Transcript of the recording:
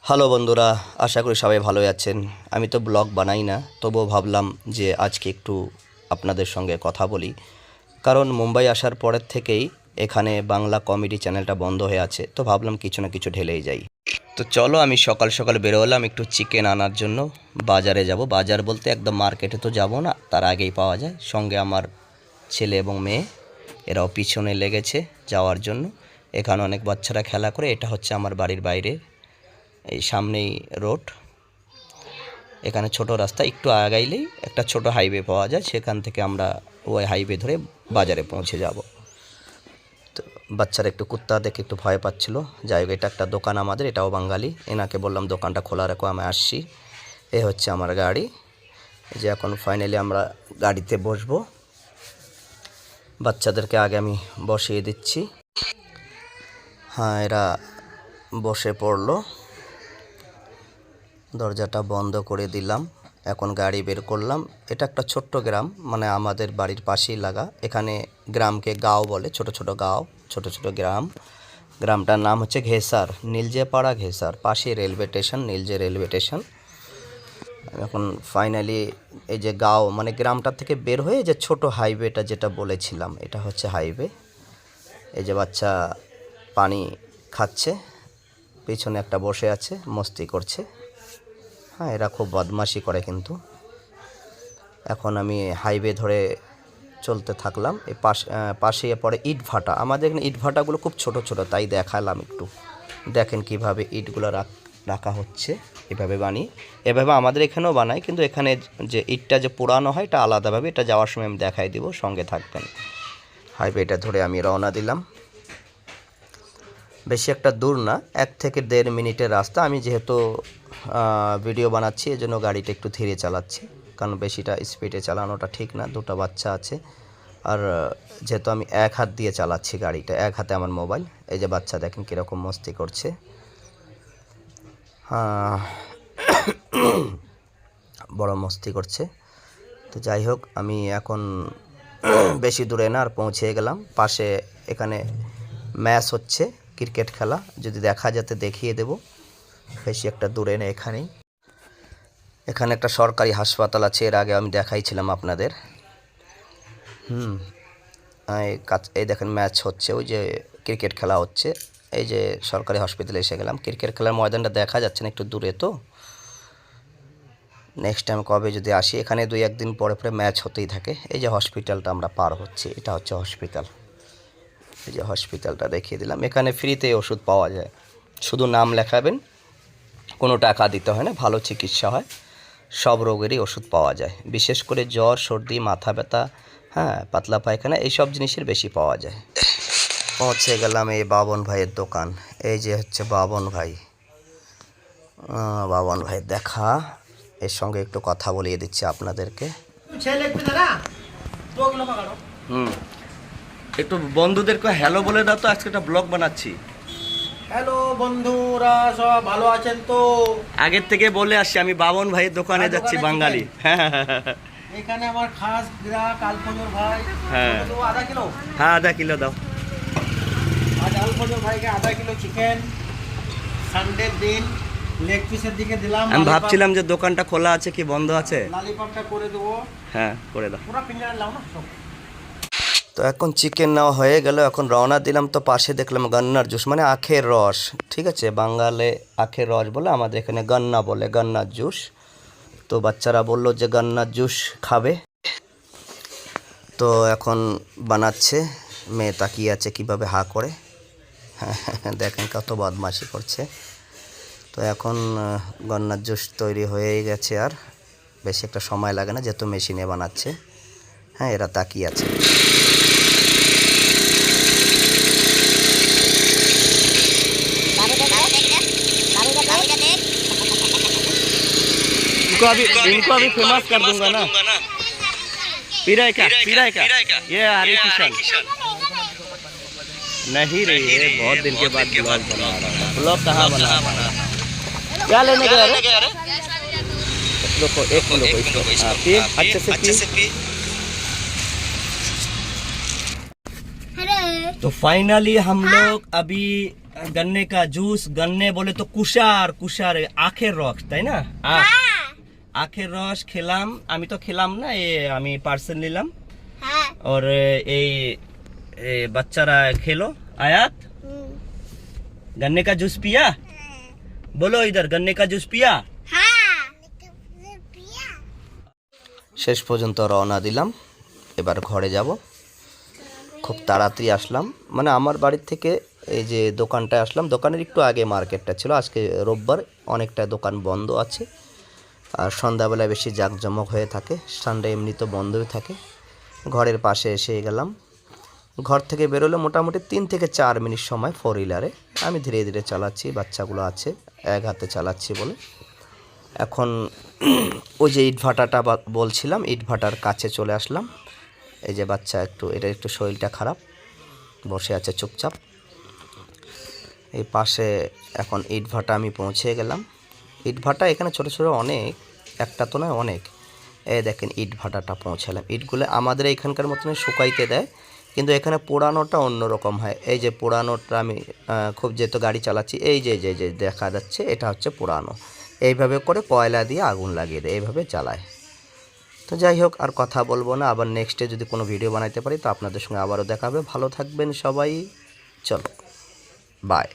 Hello বন্ধুরা, আশা করি সবাই ভালোই আছেন। আমি তো ব্লগ বানাই না, তবুও ভাবলাম যে আজকে একটু আপনাদের সঙ্গে কথা বলি। কারণ মুম্বাই আসার পরের থেকেই এখানে বাংলা কমেডি চ্যানেলটা বন্ধ হয়ে আছে, তো ভাবলাম কিছু না কিছু ঢেলেই যাই। তো চলো, আমি সকাল সকাল বেরোলাম একটু চিকেন আনার জন্য। বাজারে যাব, বাজার বলতে একদম মার্কেটে তো যাব না, তার আগেই পাওয়া যায়। সঙ্গে আমার ছেলে এবং মেয়ে, এরাও পিছনে লেগেছে যাওয়ার জন্য। এখানে অনেক বাচ্চারা খেলা করে। এটা হচ্ছে আমার বাড়ির বাইরে, এই সামনেই রোড। এখানে ছোট রাস্তা, একটু আগাইলেই একটা ছোট হাইওয়ে পাওয়া যায়, সেখান থেকে আমরা ওই হাইওয়ে ধরে বাজারে পৌঁছে যাব। তো বাচ্চারা একটু কুত্তা দেখে একটু ভয় পাচ্ছিল। যাই হোক, এটা একটা দোকান আমাদের, এটাও বাঙালি। এনাকে বললাম দোকানটা খোলা রাখো, আমি আসছি। এ হচ্ছে আমার গাড়ি। এই যে এখন ফাইনালি আমরা গাড়িতে বসবো। বাচ্চাদেরকে আগে আমি বসিয়ে দিচ্ছি। হ্যাঁ, এরা বসে পড়লো। দরজাটা বন্ধ করে দিলাম। এখন গাড়ি বের করলাম। এটা একটা ছোট্ট গ্রাম, মানে আমাদের বাড়ির পাশেই লাগা। এখানে গ্রামকে গাঁও বলে, ছোট ছোট গাঁও, ছোট ছোট গ্রাম। গ্রামটার নাম হচ্ছে ঘেসার, নীলজেপাড়া ঘেসার, পাশে রেলওয়ে স্টেশন, নীলজে রেলওয়ে স্টেশন। এখন ফাইনালি এই যে গাঁও মানে গ্রামটা থেকে বের হয়ে যে ছোট হাইওয়েটা যেটা বলেছিলাম, এটা হচ্ছে হাইওয়ে। এই যে বাচ্চা পানি খাচ্ছে, পিছনে একটা বসে আছে, মস্তি করছে। হ্যাঁ, এরা খুব বদমাশি করে কিন্তু। এখন আমি হাইওয়ে ধরে চলতে থাকলাম। এই পাশে পড়ে ইট ভাটা। আমাদের এখানে ইট ভাটাগুলো খুব ছোট ছোট, তাই দেখালাম একটু। দেখেন কিভাবে ইটগুলো রাখা হচ্ছে, এভাবে বানিয়ে। এভাবে আমাদের এখানেও বানায়, কিন্তু এখানে যে ইটটা যে পোড়ানো হয় এটা আলাদাভাবে। এটা যাওয়ার সময় আমি দেখাই দিব, সঙ্গে থাকবেন। হাইওয়েটা ধরে আমি রওনা দিলাম। বেশি একটা দূর না, 1 থেকে 1.5 মিনিটের রাস্তা। আমি যেহেতু ভিডিও বানাচ্ছি, এজন্য গাড়িটা একটু ধীরে চালাচ্ছি, কারণ বেশিটা স্পিডে চালানোটা ঠিক না। দুটো বাচ্চা আছে, আর যেহেতু আমি এক হাত দিয়ে চালাচ্ছি গাড়িটা, এক হাতে আমার মোবাইল। এই যে বাচ্চা দেখেন কীরকম মস্তি করছে। বড় মস্তি করছে। তো যাই হোক, আমি এখন বেশি দূরে না, আর পৌঁছে গেলাম। পাশে এখানে ম্যাচ হচ্ছে, ক্রিকেট খেলা। যদি দেখা যেতে দেখিয়ে দেব, বেশি একটা দূরে না, এখানেই। এখানে একটা সরকারি হাসপাতাল আছে, এর আগে আমি দেখাইছিলাম আপনাদের। এই দেখেন ম্যাচ হচ্ছে, ওই যে ক্রিকেট খেলা হচ্ছে। এই যে সরকারি হসপিটালে এসে গেলাম। ক্রিকেট খেলার ময়দানটা দেখা যাচ্ছে না, একটু দূরে তো। নেক্সট টাইম কবে যদি আসি, এখানে 2-1 দিন পরে পরে ম্যাচ হতেই থাকে। এই যে হসপিটালটা আমরা পার হচ্ছি, এটা হচ্ছে হসপিটাল। এই যে হসপিটালটা দেখিয়ে দিলাম। এখানে ফ্রিতে ওষুধ পাওয়া যায়, শুধু নাম লেখাবেন, কোনো টাকা দিতে হয় না। ভালো চিকিৎসা হয়, সব রোগেরই ওষুধ পাওয়া যায়। বিশেষ করে জ্বর, সর্দি, মাথা ব্যথা, হ্যাঁ, পাতলা পায়খানা, এইসব জিনিসের বেশি পাওয়া যায়। পৌঁছে গেলাম এই বাবন ভাইয়ের দোকান। এই যে হচ্ছে বাবন ভাই। বাবন ভাই দেখা, এর সঙ্গে একটু কথা বলিয়ে দিচ্ছি আপনাদেরকে। একটু বন্ধুদেরকে হ্যালো বলে দাও তো, আজকে একটা ব্লগ বানাচ্ছি। হ্যালো বন্ধুরা, সব ভালো আছেন তো? আগের থেকে বলে আসছি, আমি বাবন ভাইয়ের দোকানে যাচ্ছি, বাঙালি। এখানে আমার খাস গ্রাহক আলফজর ভাই। হ্যাঁ, আধা কিলো। হ্যাঁ, আধা কিলো দাও। আজ আলফজর ভাইকে আধা কিলো চিকেন, সানডের দিন লেগ পিসের দিকে দিলাম। আমি ভাবছিলাম যে দোকানটা খোলা আছে কি বন্ধ আছে। লালিপপটা করে দেবো। হ্যাঁ, করে দাও। পুরো ফিঙ্গার লাও না সব। তো এখন চিকেন নেওয়া হয়ে গেল, এখন রওনা দিলাম। তো পাশে দেখলাম গান্নার জুস, মানে আখের রস। ঠিক আছে, বাঙালে আখের রস বলে, আমাদের এখানে গান্না বলে, গান্নার জুস। তো বাচ্চারা বললো যে গান্নার জুস খাবে, তো এখন বানাচ্ছে। মেয়ে তাকিয়ে আছে কীভাবে হা করে। দেখেন কত বদমাশি করছে। তো এখন গান্নার জুস তৈরি হয়েই গেছে, আর বেশি একটা সময় লাগে না, যেহেতু মেশিনে বানাচ্ছে। হ্যাঁ, এরা তাকিয়ে আছে। इनको अभी फेमस कर दूंगा ना। पीरा क्या ये हरी किशन नहीं रही है, बहुत दिन के बाद ब्लॉग बना रहा है। ब्लॉग कहाँ बना क्या लेने गया रे? देखो एक मिनट, पी अच्छे से पी। तो फाइनली हम लोग अभी गन्ने का जूस, गन्ने बोले तो कुशार, कुशार আখের রস তাই না? আখের রস খেলাম, আমি তো খেলাম না, আমি পার্সেল নিলাম। और এই बच्चारा खेलो। आयात गन्ने का जूस पिया? बोलो इधर, गन्ने का जूस पिया? শেষ পর্যন্ত রওনা দিলাম, এবার ঘরে যাব। খুব তাড়াতাড়ি আসলাম, মানে আমার বাড়ির থেকে এই যে দোকানটায় আসলাম, দোকানের একটু আগে মার্কেটটা ছিল। আজকে রোববার, অনেকটা দোকান বন্ধ আছে, আর সন্ধ্যাবেলা বেশি জাঁকজমক হয়ে থাকে, সানডে এমনি তো বন্ধই থাকে। ঘরের পাশে এসে গেলাম। ঘর থেকে বেরোলে মোটামুটি 3 থেকে 4 মিনিট সময় 4 হুইলারে। আমি ধীরে ধীরে চালাচ্ছি, বাচ্চাগুলো আছে, এক হাতে চালাচ্ছি বলে। এখন ওই যে ইটভাটাটা বলছিলাম, ইটভাটার কাছে চলে আসলাম। এই যে বাচ্চা এটা একটু শরীরটা খারাপ, বসে আছে চুপচাপ। এই পাশে এখন ইটভাটা আমি পৌঁছে গেলাম। ইটভাটা এখানে ছোট ছোট অনেক, একটা তো নয় অনেক। এই দেখেন ইটভাটাটা পৌঁছালাম। ইটগুলো আমাদের এখানকার মতনই শুকাইতে দেয়, কিন্তু এখানে পোড়ানোটা অন্যরকম হয়। এই যে পোড়ানোটা আমি খুব যেহেতু গাড়ি চালাচ্ছি, এই যে যে যে দেখা যাচ্ছে এটা হচ্ছে পোড়ানো। এইভাবে করে কয়লা দিয়ে আগুন লাগিয়ে দেয়, এইভাবে জ্বালায়। তো যাই হোক, আর কথা বলবো না, আবার নেক্সটে যদি কোনো ভিডিও বানাইতে পারি তো আপনাদের সঙ্গে আবারও দেখা হবে। ভালো থাকবেন সবাই, চলো বাই।